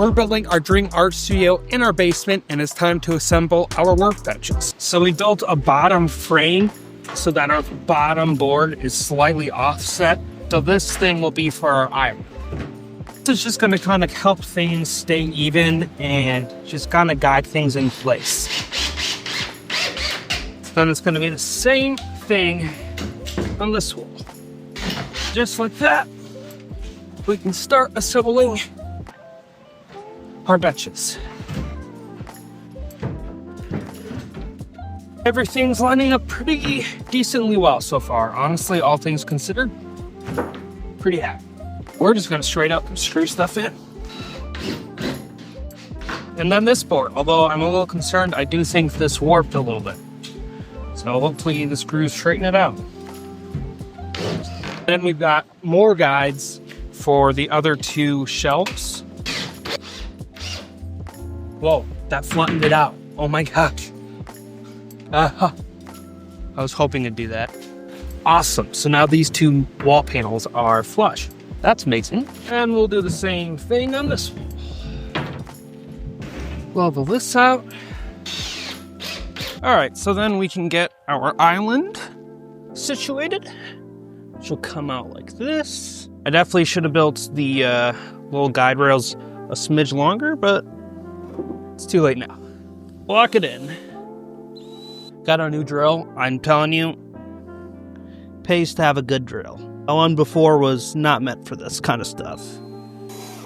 We're building our dream art studio in our basement, and it's time to assemble our workbenches. So we built a bottom frame so that our bottom board is slightly offset. So this thing will be for our island. This is just gonna kind of help things stay even and just kind of guide things in place. Then it's gonna be the same thing on this wall. Just like that, we can start assembling our benches. Everything's lining up pretty decently well so far. Honestly, all things considered, pretty happy. We're just gonna straight up screw stuff in. And then this board, although I'm a little concerned, I do think this warped a little bit. So hopefully the screws straighten it out. Then we've got more guides for the other two shelves. Whoa, that flattened it out. Oh my gosh. I was hoping to do that. Awesome, so now these two wall panels are flush. That's amazing. And we'll do the same thing on this one. Level this out. All right, so then we can get our island situated, which will come out like this. I definitely should have built the little guide rails a smidge longer, but it's too late now. Lock it in. Got our new drill. I'm telling you, pays to have a good drill. The one before was not meant for this kind of stuff.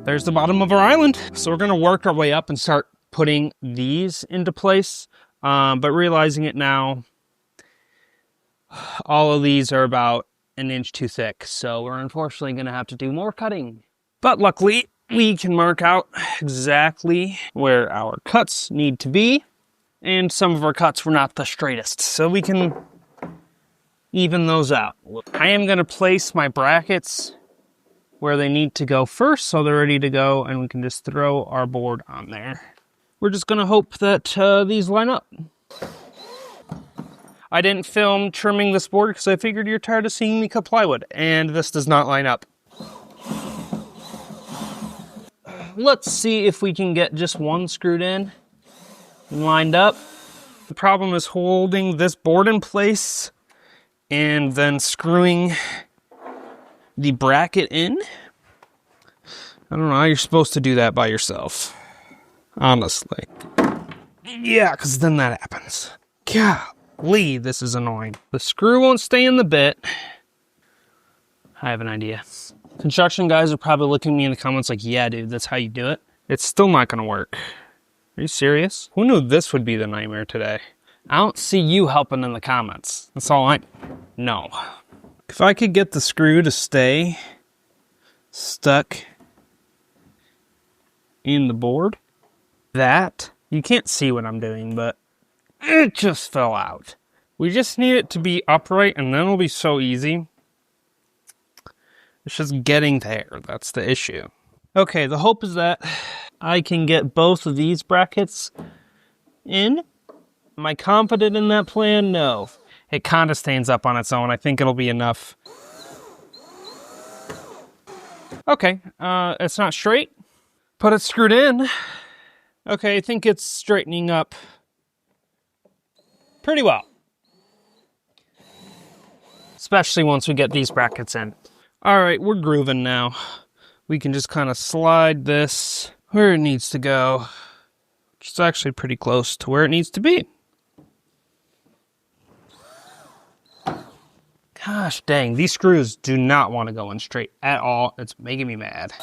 There's the bottom of our island. So we're gonna work our way up and start putting these into place. But realizing it now, all of these are about an inch too thick. So we're unfortunately gonna have to do more cutting. But luckily, we can mark out exactly where our cuts need to be. And some of our cuts were not the straightest. So we can even those out. I am gonna place my brackets where they need to go first so they're ready to go and we can just throw our board on there. We're just gonna hope that these line up. I didn't film trimming this board because I figured you're tired of seeing me cut plywood, and this does not line up. Let's see if we can get just one screwed in and lined up. The problem is holding this board in place and then screwing the bracket in. I don't know how you're supposed to do that by yourself, honestly. Yeah, because then that happens. Golly, this is annoying. The screw won't stay in the bit. I have an idea. Construction guys are probably looking at me in the comments like, yeah, dude, that's how you do it. It's still not gonna work. Are you serious? Who knew this would be the nightmare today? I don't see you helping in the comments. That's all I know. If I could get the screw to stay stuck in the board, you can't see what I'm doing, but it just fell out. We just need it to be upright and then it'll be so easy. It's just getting there, that's the issue. Okay, the hope is that I can get both of these brackets in. Am I confident in that plan? No. It kind of stands up on its own. I think it'll be enough. Okay, it's not straight, but it's screwed in. Okay, I think it's straightening up pretty well. Especially once we get these brackets in. All right, we're grooving now. We can just kind of slide this where it needs to go. It's actually pretty close to where it needs to be. Gosh dang, these screws do not want to go in straight at all. It's making me mad.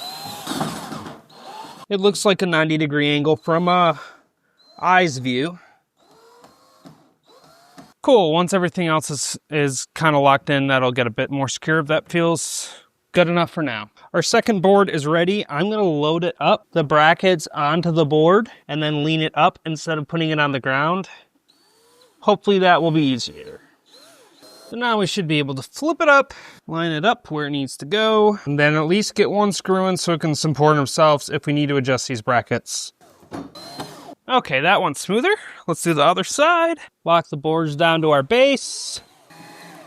It looks like a 90-degree angle from eye's view. Cool, once everything else is kind of locked in, that'll get a bit more secure. That feels good enough for now. Our second board is ready. I'm gonna load it up, the brackets onto the board, and then lean it up instead of putting it on the ground. Hopefully that will be easier. So now we should be able to flip it up, line it up where it needs to go, and then at least get one screw in so it can support themselves if we need to adjust these brackets. Okay, that one's smoother. Let's do the other side. Lock the boards down to our base.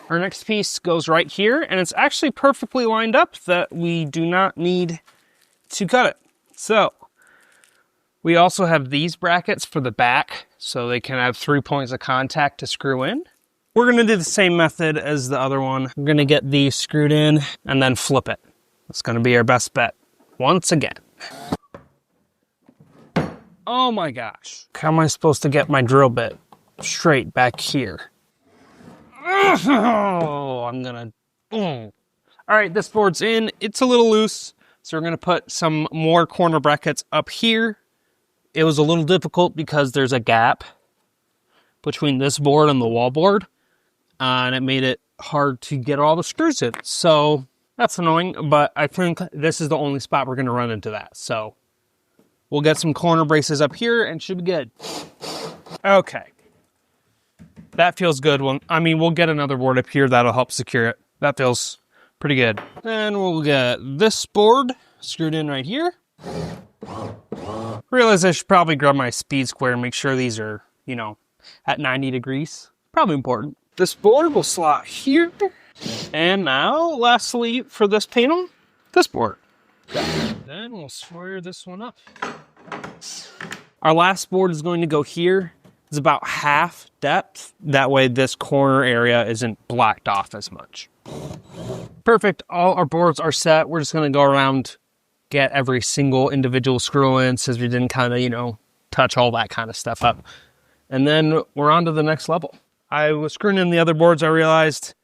Our next piece goes right here, and it's actually perfectly lined up that we do not need to cut it. So We also have these brackets for the back, so they can have 3 points of contact to screw in. We're gonna do the same method as the other one. We're gonna get these screwed in and then flip it. That's gonna be our best bet, once again. Oh my gosh. How am I supposed to get my drill bit straight back here? Oh, All right, this board's in. It's a little loose, so we're gonna put some more corner brackets up here. It was a little difficult because there's a gap between this board and the wall board, and it made it hard to get all the screws in. So that's annoying, but I think this is the only spot we're gonna run into that. So we'll get some corner braces up here and should be good. Okay. That feels good. Well, I mean, we'll get another board up here that'll help secure it. That feels pretty good. Then we'll get this board screwed in right here. Realize I should probably grab my speed square and make sure these are, you know, at 90 degrees. Probably important. This board will slot here. And now, lastly, for this panel, this board. Then we'll square this one up. Our last board is going to go here. It's about half depth. That way this corner area isn't blocked off as much. Perfect. All our boards are set. We're just going to go around, get every single individual screw in since we didn't kind of, you know, touch all that kind of stuff up. And then we're on to the next level. I was screwing in the other boards. I realized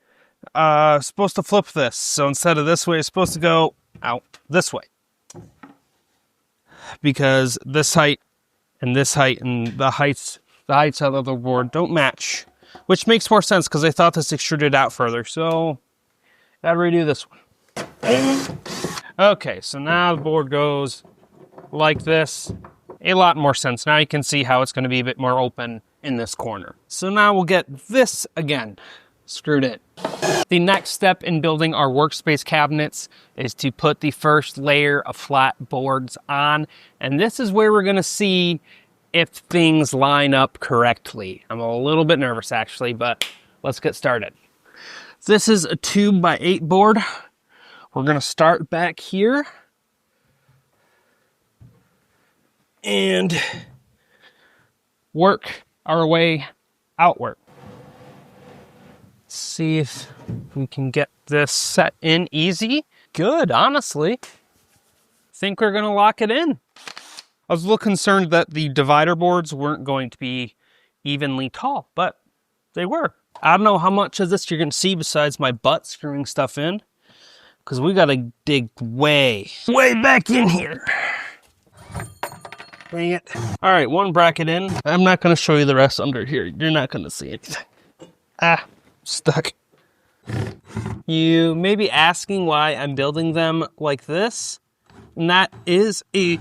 supposed to flip this. So instead of this way, it's supposed to go out this way. Because this height and this height and the heights of the other board don't match. Which makes more sense because I thought this extruded out further. So gotta redo this one. Okay, so now the board goes like this. A lot more sense. Now you can see how it's going to be a bit more open in this corner. So now we'll get this again screwed in. The next step in building our workspace cabinets is to put the first layer of flat boards on. And this is where we're going to see if things line up correctly. I'm a little bit nervous actually, but let's get started. This is a 2x8 board. We're going to start back here and work our way outward. See if we can get this set in easy. Good, honestly. Think we're going to lock it in. I was a little concerned that the divider boards weren't going to be evenly tall, but they were. I don't know how much of this you're going to see besides my butt screwing stuff in, because we got to dig way back in here. Dang it. All right, one bracket in. I'm not going to show you the rest under here. You're not going to see anything. Stuck. You may be asking why I'm building them like this, and that is a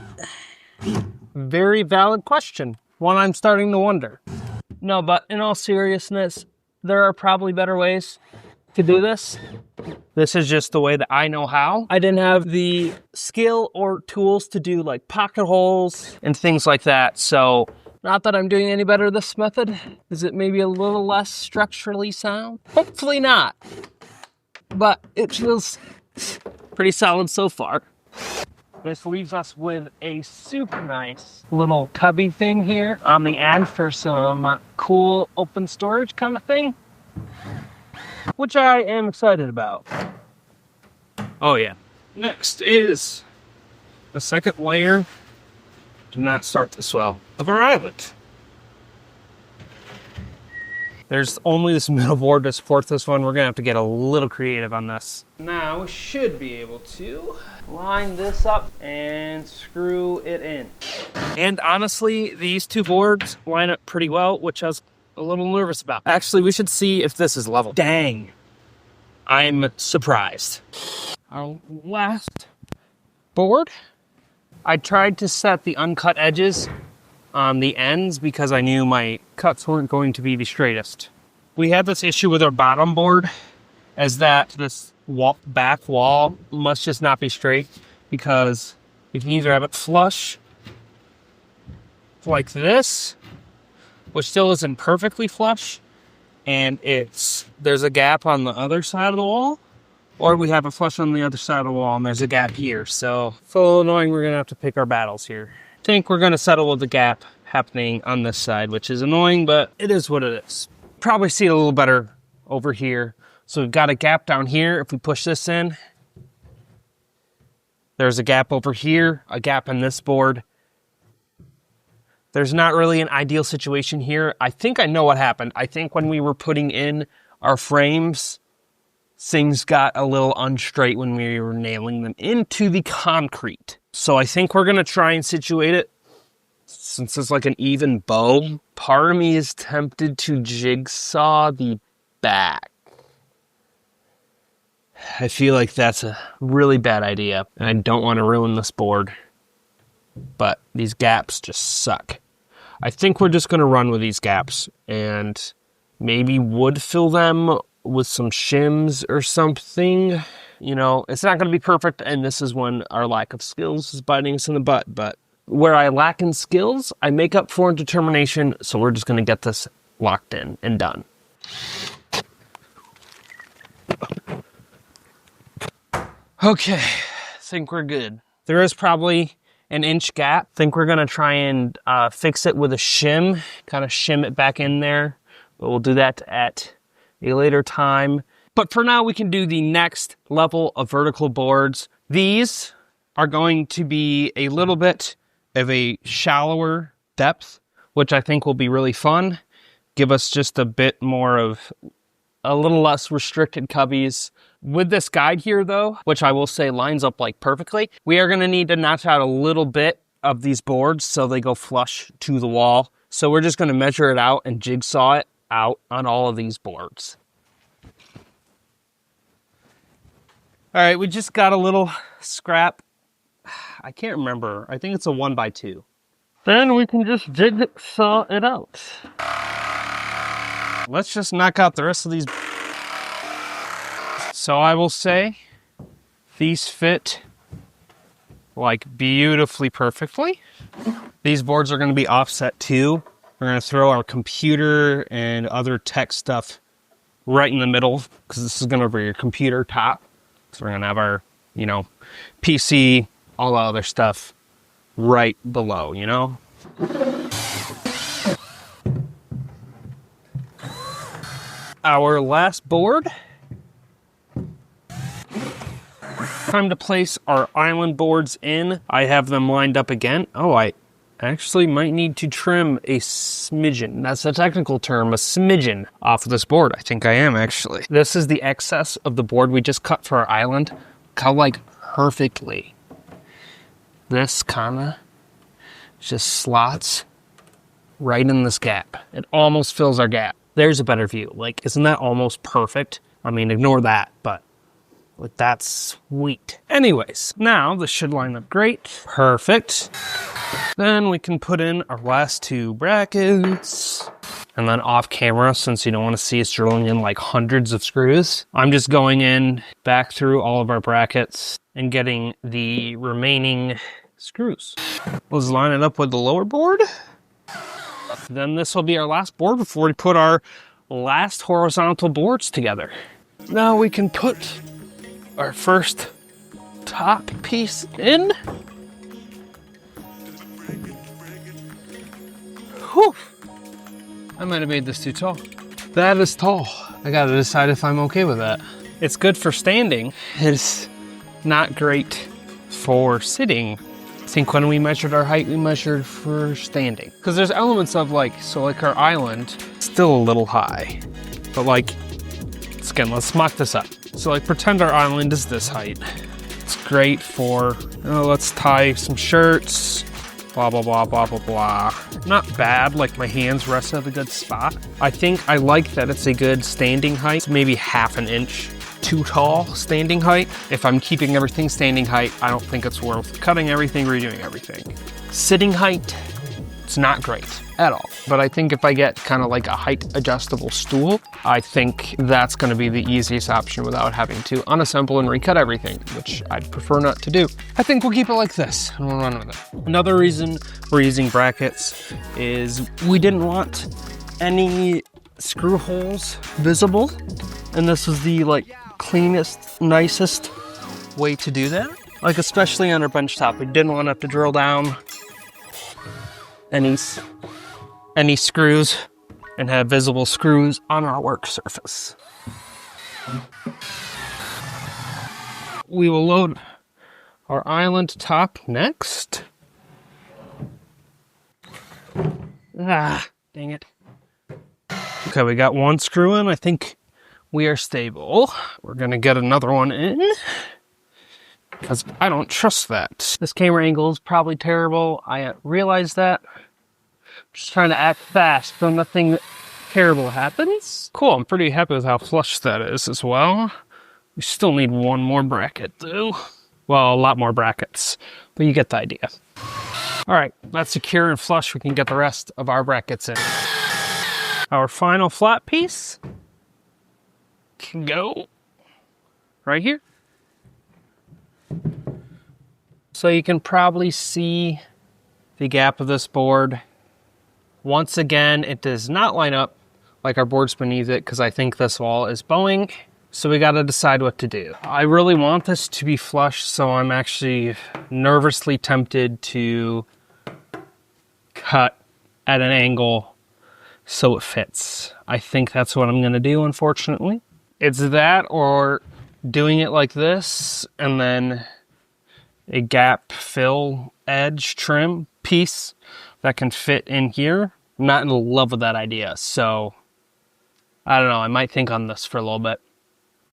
very valid question. One I'm starting to wonder. No, but in all seriousness, there are probably better ways to do this. This is just the way that I know how. I didn't have the skill or tools to do like pocket holes and things like that. So not that I'm doing any better this method. Is it maybe a little less structurally sound? Hopefully not. But it feels pretty solid so far. This leaves us with a super nice little cubby thing here on the end for some cool open storage kind of thing, which I am excited about. Oh yeah. Next is the second layer. Do not start this well. Of our island. There's only this middle board to support this one. We're gonna have to get a little creative on this. Now we should be able to line this up and screw it in. And honestly, these two boards line up pretty well, which I was a little nervous about. Actually, we should see if this is level. Dang, I'm surprised. Our last board, I tried to set the uncut edges on the ends because I knew my cuts weren't going to be the straightest. We had this issue with our bottom board, as that this back wall must just not be straight, because you can either have it flush like this, which still isn't perfectly flush, and there's a gap on the other side of the wall, or we have it flush on the other side of the wall and there's a gap here. So it's a little annoying. We're gonna have to pick our battles here. I think we're gonna settle with the gap happening on this side, which is annoying, but it is what it is. Probably see it a little better over here. So we've got a gap down here. If we push this in, there's a gap over here, a gap in this board. There's not really an ideal situation here. I think I know what happened. I think when we were putting in our frames, things got a little unstraight when we were nailing them into the concrete. So I think we're gonna try and situate it since it's like an even bow. Part of me is tempted to jigsaw the back. I feel like that's a really bad idea, and I don't want to ruin this board, but these gaps just suck. I think we're just going to run with these gaps and maybe wood fill them with some shims or something. You know, it's not going to be perfect, and this is when our lack of skills is biting us in the butt, but where I lack in skills, I make up for in determination, so we're just going to get this locked in and done. Okay, I think we're good. There is probably an inch gap. I think we're gonna try and fix it with a shim, kind of shim it back in there, but we'll do that at a later time. But for now, we can do the next level of vertical boards. These are going to be a little bit of a shallower depth, which I think will be really fun. Give us just a bit more of a little less restricted cubbies. With this guide here though, which I will say lines up like perfectly, we are gonna need to notch out a little bit of these boards so they go flush to the wall. So we're just gonna measure it out and jigsaw it out on all of these boards. All right, we just got a little scrap. I can't remember, I think it's a 1x2. Then we can just jigsaw it out. Let's just knock out the rest of these. So I will say these fit like beautifully perfectly. These boards are going to be offset too. We're going to throw our computer and other tech stuff right in the middle because this is going to be your computer top. So we're going to have our, you know, PC, all the other stuff right below, you know? Our last board. Time to place our island boards in. I have them lined up again. Oh, I actually might need to trim a smidgen. That's a technical term, a smidgen off of this board. I think I am actually. This is the excess of the board we just cut for our island. Cut like perfectly. This kinda just slots right in this gap. It almost fills our gap. There's a better view. Like, isn't that almost perfect? I mean, ignore that, but like, that's sweet. Anyways, now this should line up great. Perfect. Then we can put in our last two brackets. And then off camera, since you don't want to see us drilling in like hundreds of screws, I'm just going in back through all of our brackets and getting the remaining screws. Let's line it up with the lower board. Then this will be our last board before we put our last horizontal boards together. Now we can put our first top piece in. Whew. I might have made this too tall. That is tall. I gotta decide if I'm okay with that. It's good for standing. It's not great for sitting. I think when we measured our height, we measured for standing. Because there's elements of like, so like our island, still a little high. But like, again, let's mock this up. So like pretend our island is this height. It's great for, let's tie some shirts, blah, blah, blah, blah, blah, blah. Not bad, like my hands rest at a good spot. I think I like that it's a good standing height, maybe half an inch too tall standing height. If I'm keeping everything standing height, I don't think it's worth cutting everything, redoing everything. Sitting height, it's not great at all. But I think if I get kind of like a height adjustable stool, I think that's gonna be the easiest option without having to unassemble and recut everything, which I'd prefer not to do. I think we'll keep it like this and we'll run with it. Another reason we're using brackets is we didn't want any screw holes visible. And this was the like cleanest, nicest way to do that. Like especially on our bench top, we didn't want to have to drill down any screws and have visible screws on our work surface. We will load our island top next. Ah, dang it. Okay, we got one screw in. I think we are stable. We're gonna get another one in because I don't trust that. This camera angle is probably terrible. I realize that. Just trying to act fast so nothing terrible happens. Cool, I'm pretty happy with how flush that is as well. We still need one more bracket though. Well, a lot more brackets, but you get the idea. All right, that's secure and flush. We can get the rest of our brackets in. Our final flat piece can go right here. So you can probably see the gap of this board. Once again, it does not line up like our boards beneath it because I think this wall is bowing. So we got to decide what to do. I really want this to be flush, so I'm actually nervously tempted to cut at an angle so it fits. I think that's what I'm going to do, unfortunately. It's that or doing it like this and then a gap fill edge trim piece that can fit in here. I'm not in love with that idea, so I don't know. I might think on this for a little bit.